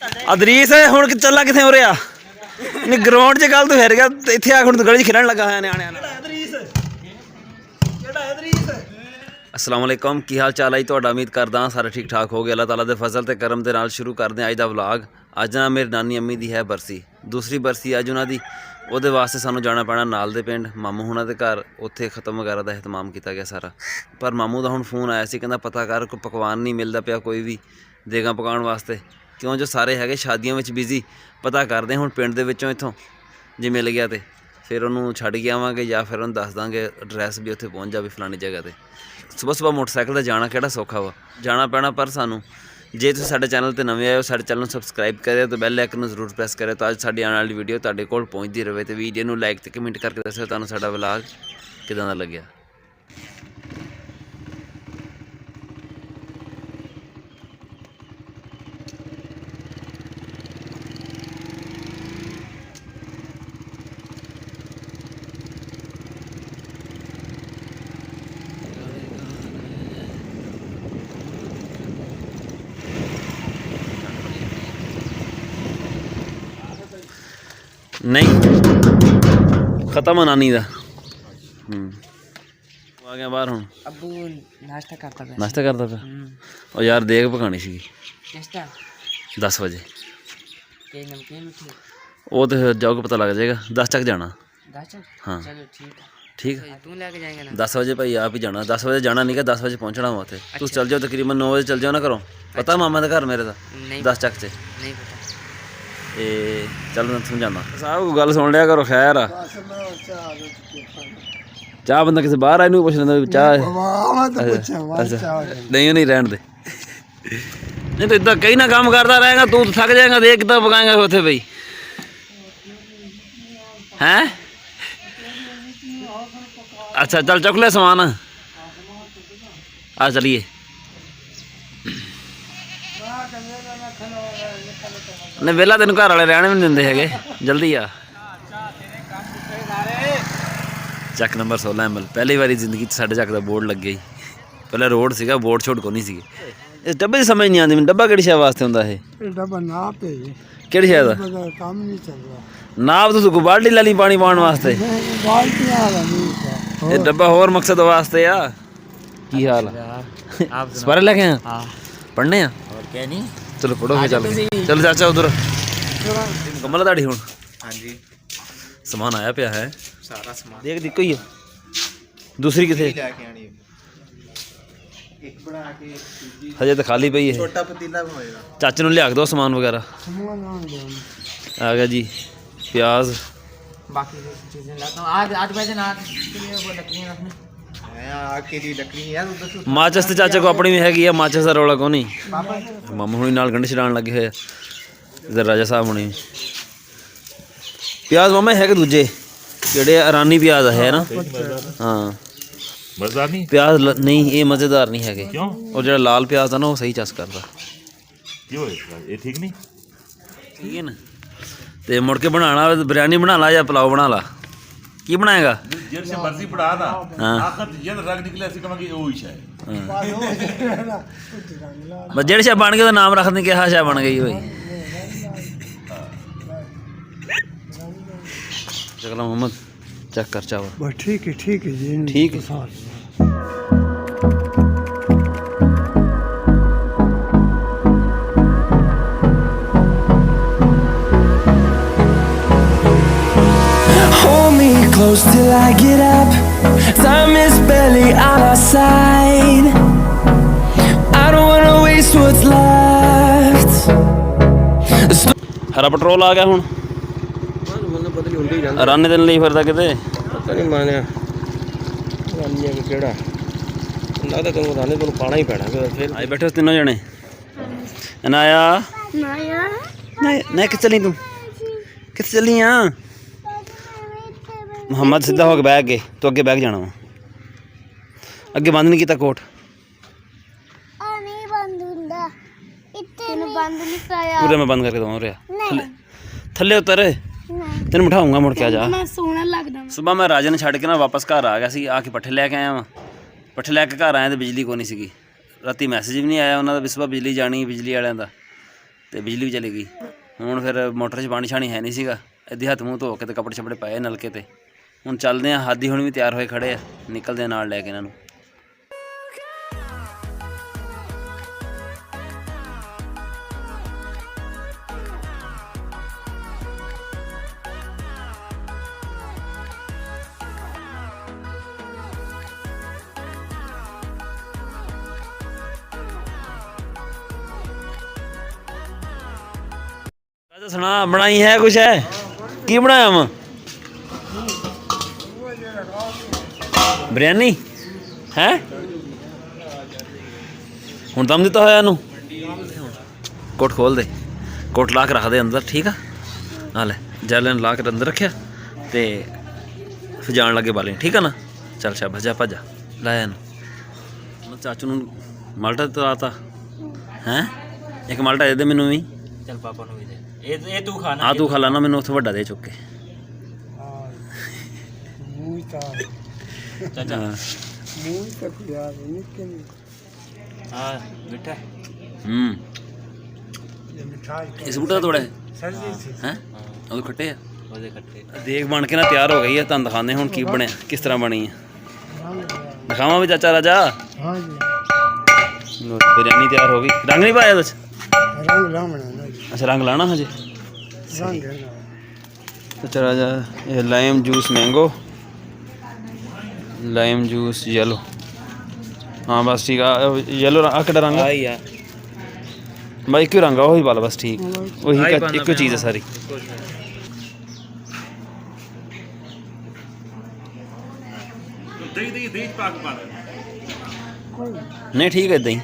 ਅਦਰੀਸ ਹੁਣ ਚੱਲਾ ਕਿੱਥੇ ਹੋ ਰਿਹਾ ਨਹੀਂ ਗਰਾਊਂਡ 'ਚ ਕੱਲ ਤੂੰ ਫਿਰ ਗਿਆ ਇੱਥੇ ਆ ਹੁਣ ਤੂੰ ਗਲੀ 'ਚ ਖੇਡਣ ਲੱਗਾ ਹੋਇਆ ਨਿਆਣਿਆਂ ਨਾਲ। अस्सलाम वालेकुम की हाल चाल है ਤੁਹਾਡਾ उम्मीद करदा सारे ठीक ठाक हो गए। अल्लाह ताला दे फजल ते करम दे नाल शुरू करदे अज दा व्लॉग। अज ना मेरी नानी अम्मी दी है बरसी, दूसरी बरसी अज उन्हां दी। ਉਹਦੇ वास्ते सानू जाना पैना नाल दे पिंड मामू हुणां दे घर, उत्थे खत्म वगैरह का एहतमाम किया गया सारा। पर मामू का हुण फोन आया सी, कहंदा पता कर कोई पकवान नहीं मिलता पिया कोई भी देगा पकाउण वास्ते, क्यों जो सारे हैगे शादियों में बिजी। पता करदे हुण पिंड दे विचों इत्थों जे मिल गया तो फिर उन्होंने छड्ड के आवांगे या फिर उन्हें दस देंगे एड्रैस भी उत्थे पहुँच जाए फलानी जगह पर। सुबह सुबह मोटरसाइकिल से जाना किहड़ा सौखा वा, जाना पैना। पर सानू जे तुसीं साडे चैनल ते नवे आए हो, साडे चैनल नूं सबसक्राइब करियो तो बैल आइकन नूं जरूर प्रेस करियो, तो अज साडी आने वाली वीडियो तुहाडे कोल पहुँचती रहे। तो वीडियो नूं लाइक ते कमेंट करके दस्सिओ तुहानूं साडा व्लॉग किदां दा लग्गिया। नहीं खत्म नानी दा आ गया बाहर हुण। अब्बू नाश्ता करता पे और यार देग पकानी सी नाश्ता 10 बजे। के नमकीन उठी वो तो जाओगे पता लग जाएगा। 10 तक जाना। 10 हाँ चलो ठीक है। ठीक है तू लेके जाएंगे ना 10 बजे भाई आप ही जाना। 10 बजे जाना नहीं, 10 बजे पहुँचना वहाँ थे। तू चल जाओ तकरीबन 9 बजे चल जाओ ना करो। पता मामा का घर मेरे का नहीं 10 चक से नहीं पता। चल मैं समझाना साहब को गल सुन लिया करो। खैर चाह बंदा किसी बाहर आए पूछ लेंदा चाह नहीं नहीं रहन दे। नहीं तो इतना कहीं ना काम करता रहेगा तू तो थक जाएगा। देख कितना पकाएंगा उथे भाई हैं। अच्छा चल चुक ले समान आ चलिए। नहीं वेला तेन घर वाले रहने भी नहीं देंगे हैगे, जल्दी आ। चक नंबर 16 ML पहली बारी जिंदगी साढ़े चक का बोर्ड लग गई। पहले रोड सीगा बोर्ड छोड़ को नहीं सी। इस डब्बे समझ नहीं आती मैं डब्बा किहड़ी शय वास्ते हुंदा है। डब्बा नाप है किहड़ी शय दा काम नहीं चल रहा। नाप तो तू बाल्टी ला ली पानी पाउण वास्ते। बाल्टियां वाला नहीं ये डब्बा होर मकसद वास्ते आ। की हाल आप सपारे लेके आए हां पढ़ने आ और क्या नहीं। चलो पढ़ो फिर चल चल चाचा उधर मुकम्मल दाड़ी हुण। हां जी समान आया पिया है सारा सामान देख दिक्को ही है। दूसरी किथे लेके आनी है एक बना के हजे तो खाली पई है। छोटा पतीला होएगा चाचे नूं लिया के दो समान वगैरह। सामान आ गया आ गया जी प्याज बाकी चीजें लाता हूं। आज बजे ना के लिए वो लकड़ियां रखने आग के लिए लकड़ी यार उधर से माचस तो चाचे को अपनी भी हैगी है। माचस का रौला को नहीं। मामू हुणी नाल गंढ छड़ाण लगे है। इधर राजा साहब हुणी प्याज मामा है कि दूजे जेड़े अरानी प्याज है ना। हाँ मजेदार नहीं प्याज नहीं ये मज़ेदार नहीं है। क्यों और जो लाल प्याज है ना वो सही चस करता। क्यों ये ठीक नहीं ठीक है ना। तो मुड़ के बनाना बिरयानी बना ला या पुलाव बना ला की बनाएगा। जेल से मर्जी पड़ा ना हाँ। आखिर जेल रंग निकले ऐसी कमा की वो ही है। बस जेड़ी शाह बन गई तो नाम रख दें कि हाँ शाह बन गई भाई। चकला मोहम्मद चेक कर चावल बस ठीक है जी ठीक है। Hold me close till I get up. Time is barely on our side. I don't wanna waste what's left. हरा पेट्रोल आ गया हुण। ਮੈਨੂੰ ਪਤਾ ਨਹੀਂ ਹੁੰਦੀ ਜਾਂਦਾ ਰਾਨੇ ਦਿਨ ਲਈ ਫਿਰਦਾ ਕਿਤੇ। ਪਤਾ ਨਹੀਂ ਮਾਨਿਆ ਰਾਨੀਆਂ ਕਿ ਕਿਹੜਾ ਲੱਗਦਾ ਤੈਨੂੰ ਰਾਨੇ ਤੈਨੂੰ ਪਾਣਾ ਹੀ ਪੈਣਾ ਫਿਰ ਆਏ बैठे तीनों जने अनाया नहीं किथे चली तू किथे चली हाँ। मोहम्मद सीधा हो के बैग गए तो अगे बैग जाना वा अगे बंद नहीं किया कोट पूरे मैं बंद करके दूँ रे थले उतर तेन बिठाऊंगा मुड़ के आ जा। सुबह मैं राजे ने छड़ के ना वापस घर आ गया सी। आके पट्ठे लैके आया वहाँ पट्ठे लैके घर आया तो बिजली को नहीं सी। राती मैसेज भी नहीं आया उन्होंने भी सुबह बिजली जानी बिजली वाले का। ਤੇ ਬਿਜਲੀ ਵੀ ਚਲੀ ਗਈ। ਹੁਣ ਫਿਰ ਮੋਟਰ 'ਚ ਪਾਣੀ ਛਾਣੀ ਹੈ ਨਹੀਂ ਸੀਗਾ, ਇੱਦੀ ਹੱਥ ਮੂੰਹ ਧੋ ਕੇ ਤੇ ਕੱਪੜੇ ਛੱਪੜੇ ਪਾਏ ਨਲਕੇ ਤੇ। ਹੁਣ ਚੱਲਦੇ ਆ, ਹਾਦੀ ਹੁਣ ਵੀ ਤਿਆਰ ਹੋਏ ਖੜੇ ਆ, ਨਿਕਲਦੇ ਆ ਨਾਲ ਲੈ ਕੇ ਇਹਨਾਂ ਨੂੰ। ਸੁਣਾ ਬਣਾਈ ਹੈ ਕੁਛ ਹੈ? ਕੀ ਬਣਾਇਆ ਵਾ? ਬਿਰਿਆਨੀ ਹੈ? ਹੁਣ ਦਮ ਦਿੱਤਾ ਹੋਇਆ ਇਹਨੂੰ? ਕੋਟ ਖੋਲ ਦੇ, ਕੋਟ ਲਾ ਕੇ ਰੱਖ ਦੇ ਅੰਦਰ, ਠੀਕ ਆ? ਆ ਲੈ ਜੈਲਨ ਲਾ ਕੇ ਅੰਦਰ ਰੱਖਿਆ ਤੇ ਫਿਰ ਜਾਣ ਲੱਗੇ ਬਾਲੇ, ਠੀਕ ਆ ਨਾ? ਚੱਲ ਸ਼ਾਬਾਸ਼, ਜਾ ਭੱਜ ਲਾਇਆ ਇਹਨੂੰ। ਚਾਚੂ ਨੂੰ ਮਾਲਟਾ ਦਿੱਤਾ ਹੈ, ਇੱਕ ਮਾਲਟਾ ਦੇ ਦੇ ਮੈਨੂੰ ਵੀ। चल पापा ਨੂੰ ਵੀ ਦੇ। ਇਹ ਤੂੰ ਖਾਣਾ। ਆ ਤੂੰ ਖਾ ਲੈਣਾ, ਮੈਨੂੰ ਉੱਥੇ ਵੱਡਾ ਦੇ ਚੁੱਕ ਕੇ। ਚਾਚਾ ਹਾਂ ਹਾਂ ਮਿੱਠਾ ਇਸ ਬੂਟਾ ਤੋੜਾ ਹੈ ਉਹ ਖੱਟੇ ਆ। ਉਹਦੇ ਖੱਟੇ ਦੇਖ ਬਣ ਕੇ ਨਾ ਤਿਆਰ ਹੋ ਗਈ ਹੈ, ਤੁਹਾਨੂੰ ਦਿਖਾਉਂਦੇ ਹੁਣ ਕੀ ਬਣਿਆ, ਕਿਸ ਤਰ੍ਹਾਂ ਬਣੀ ਹੈ। ਦਿਖਾਵਾਂ ਵੀ ਚਾਚਾ ਰਾਜਾ? ਹਾਂ ਜੀ ਬਿਰਿਆਨੀ ਤਿਆਰ ਹੋ ਗਈ। ਰੰਗ ਨਹੀਂ ਪਾਇਆ ਕੁਛ? ਰੰਗ ਲਾਉਣਾ ਅੱਛਾ ਰੰਗ ਲਾਣਾ ਹਜੇ। ਰੰਗ ਚਾਚਾ ਰਾਜਾ ਇਹ lime juice mango, lime juice yellow. हाँ बस ठीक है, येलो आ किहड़ा रंग ਆਈ ਆ भाई एक ही रंग है, वही वाला बस ठीक, वही एक चीज़ है सारी। दही पाक पा नहीं ठीक है, इदा ही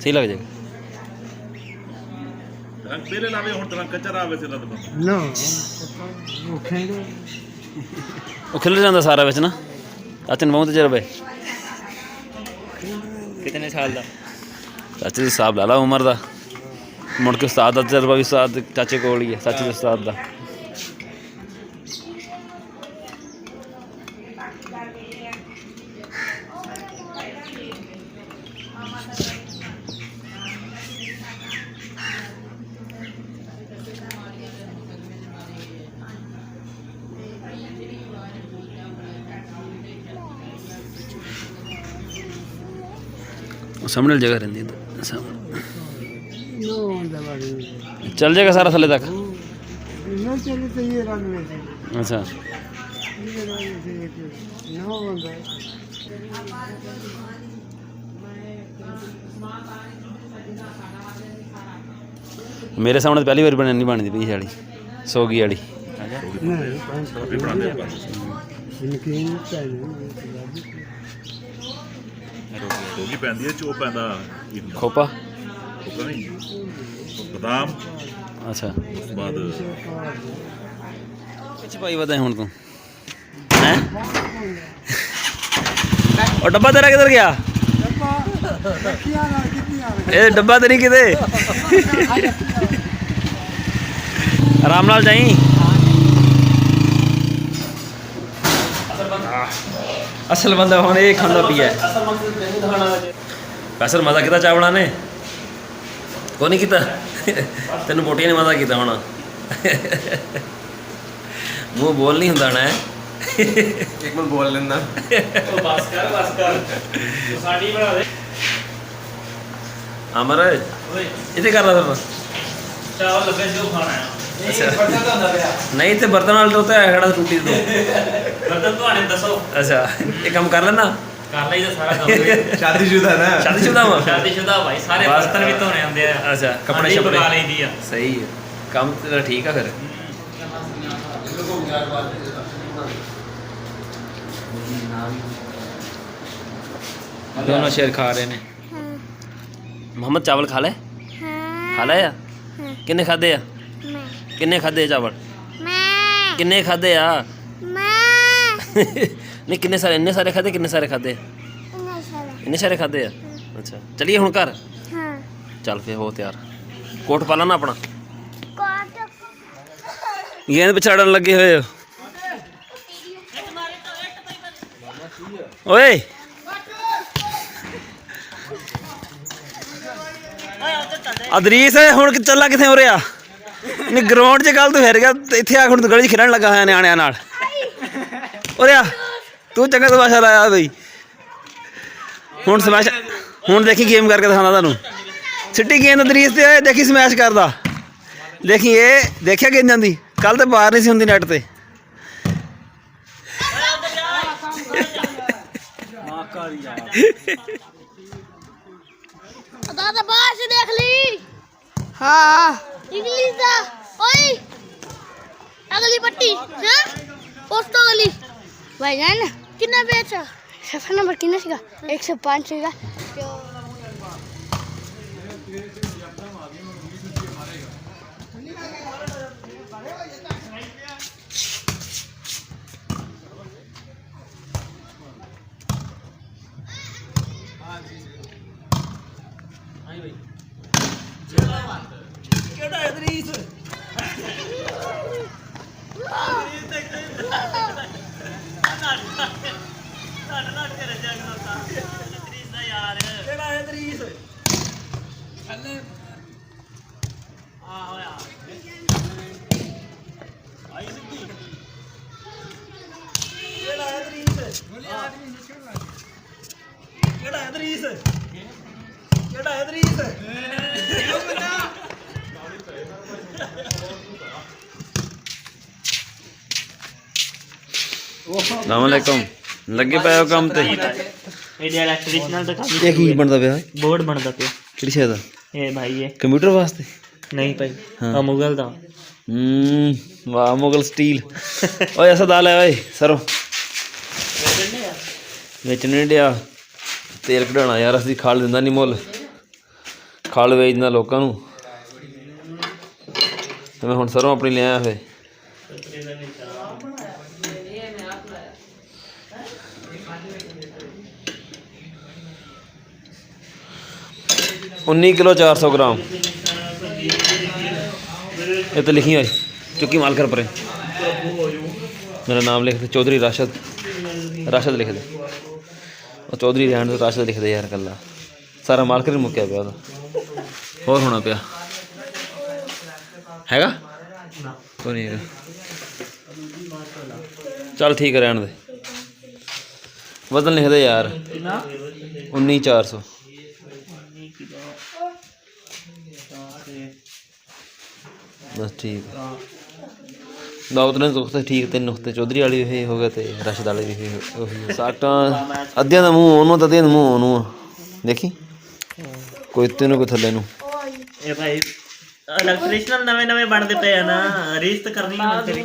सही लग जाएगा। रंग तेरे लावे हुन रंग कच्चा आवे से लद ਨਾ ਉਹ ਖੇਂਦੇ वो खिल जाता सारा बिच ना। चाचे ने बहुत तजर्बे, ਕਿਤਨੇ ਸਾਲ ਦਾ? चाचे दी हिसाब ला ला उम्र दा, मुड़ के उस्ताद दा तजर्बा भी उस्ताद चाचे कोल ही है, चाचे दे उस्ताद दा। सामने वाली जगह रहती है सामने। ਨੋ ਹੁੰਦਾ ਬਾੜੀ चल जाएगा सारा थले तक? ਨਾ ਚਲੇ ਤੇ ਇਹ ਰੰਗ ਵਿੱਚ अच्छा ਇਹ ਰੰਗ ਵਿੱਚ ਨੋ ਹੁੰਦਾ मेरे सामने तो पहली बार बनी नहीं बनी थी वाली सोगी वाली। ਨਹੀਂ भी बनाने पा ਇਨਕੀ ਚਾਹੀਏ होगी पैंदी है चो पैंदा खोपा होगा नहीं बादाम अच्छा उस बाद कुछ भाई बता हूँ तू हैं? और डब्बा तेरा किधर गया? ਰੱਖਿਆ ਨਾ ਕਿੰਨੀ ਆ ये डब्बा तो नहीं किते? आराम नाल जाई। असल बंदा हुन ये खांदा पिया असल मजा किता चावड़ा ने को नहीं किता तेन बोटिया ने मजा किता होना मुँह बोल नहीं हुंदा ना ਇੱਕ ਮਿੰਟ ਬੋਲ ਲੈਂਦਾ। ਬਸ ਕਰ ਸਾਡੀ ਬਣਾ ਦੇ अमर इतने कर रहा था ਚਾਵਲ ਲੱਗੇ ਜੋ ਖਾਣਾ ਹੈ। नहीं तो बर्तन वाल तो है खड़ा टूटी तो ਬਰਤਨ ਤੁਹਾਨੂੰ ਦੱਸੋ अच्छा ये काम कर लेना ਕਰ ਲਈ ਤਾਂ ਸਾਰਾ ਕੰਮ। ਸ਼ਾਦੀशुदा ना। शादीशुदा वा ਸ਼ਾਦੀशुदा ਭਾਈ ਸਾਰੇ बस। ਬਰਤਨ ਵੀ ਧੋਣੇ ਆਉਂਦੇ ਆ। अच्छा कपड़े आंधी शपड़े पका लईदी आ। सही है काम तेरा ठीक है फिर दोनों शेर खा रहे ने मोहम्मद चावल खा ले खा ले या किन्ने खादे आ किन्ने खादे चावल किन्ने खादे आ नहीं किन्ने सारे इन्ने सारे खादे किन्ने सारे खादे इन्ने सारे खादे आ अच्छा चलिए हुण घर चल फिर हो तैयार कोट पा लेना अपना गेंद पे चढ़न लगे हुए हो ओए ਅਦਰੀਸ ਹੁਣ ਚੱਲਾ ਕਿੱਥੇ ਹੋ ਰਿਹਾ ਨਹੀਂ ਗਰਾਊਂਡ 'ਚ ਕੱਲ ਤੂੰ ਫਿਰ ਗਿਆ ਤੇ ਇੱਥੇ ਆ ਹੁਣ ਤੂੰ ਗਲੀ 'ਚ ਖੇਡਣ ਲੱਗਾ ਹੋਇਆ ਨਿਆਣਿਆਂ ਨਾਲ ਉਰਿਆ ਤੂੰ ਚੰਗਾ ਤਮਾਸ਼ਾ ਲਾਇਆ ਬਈ ਹੁਣ ਸਮੈਸ਼ ਹੁਣ ਦੇਖੀ ਗੇਮ ਕਰਕੇ ਦਿਖਾਉਂਦਾ ਤੁਹਾਨੂੰ ਸਿੱਟੀ ਗੇਂਦ ਅਦਰੀਸ ਤੇ ਆਏ ਦੇਖੀ ਸਮੈਸ਼ ਕਰਦਾ ਦੇਖੀ ਇਹ ਦੇਖਿਆ ਗੇਂਦ ਜਾਂਦੀ ਕੱਲ ਤੇ ਬਾਹਰ ਨਹੀਂ ਸੀ ਹੁੰਦੀ ਨੈਟ ਤੇ दादा बाहर से देख ली हाँ इंग्लिश दा ओए अगली पट्टी हाँ पोस्टो गली भाईजान कितना बेचा सफर नंबर कितना सीगा 105 सीगा ਸਲਾਮੁਅਲੈਕੁਮ ਲੱਗੇ ਪਏ ਹੋ ਕੰਮ ਤੇ ਇਹ ਇਲੈਕਟ੍ਰੀਸ਼ੀਅਨ ਦਾ ਕੰਮ ਇਹ ਕੀ ਬਣਦਾ ਪਿਆ ਬੋਰਡ ਬਣਦਾ ਪਿਆ ਕਿਹੜੀ ਸ਼ੈ ਦਾ ਇਹ ਭਾਈ ਇਹ ਕੰਪਿਊਟਰ ਵਾਸਤੇ ਨਹੀਂ ਭਾਈ ਆ ਮੁਗਲ ਦਾ ਵਾਹ ਮੁਗਲ ਸਟੀਲ ਓਏ ਅਸਾ ਦਾਲ ਹੈ ਓਏ ਸਰੋ ਵੇਚਣ ਨਹੀਂ ਡਿਆ ਤੇਲ ਕਢਾਉਣਾ ਯਾਰ ਅਸੀਂ ਖਲ ਦਿੰਦਾ ਨਹੀਂ ਮੁੱਲ ਖਲ ਵੇਚਦਾ ਲੋਕਾਂ ਨੂੰ ਤੇ ਮੈਂ ਹੁਣ ਸਰੋਂ ਆਪਣੀ ਲੈ ਆਇਆ ਫੇ उन्नी किलो 400 ग्राम ये तो लिखी है चुकी माल कर परे मेरा नाम लिख दे चौधरी राशद लिख दे और चौधरी रहन राशद लिख दे यार कला सारा माल कर मुक्या पिया और होना पिया हैगा कोई नहीं हैगा चल ठीक है रहन दे वजन लिख दे यार 19400 बस ठीक है दो तीन नुकते ठीक तीन नुकते चौधरी वाली भी हो गए थे रशद वाले भी साटा अद्धिया का मूँह ओनू तो अद्धिया का मूँह ओनू देखी कोई उत्ते कोई थले नू ਇਹ ਭਾਈ ਇਲੈਕਟ੍ਰੀਸ਼ੀਅਨ ਨਵੇਂ ਬਣਦੇ ਪਏ ਆ ਨਾ ਰੀਸ ਤਾਂ ਕਰਨੀ ਨਹੀਂ ਤੇਰੀ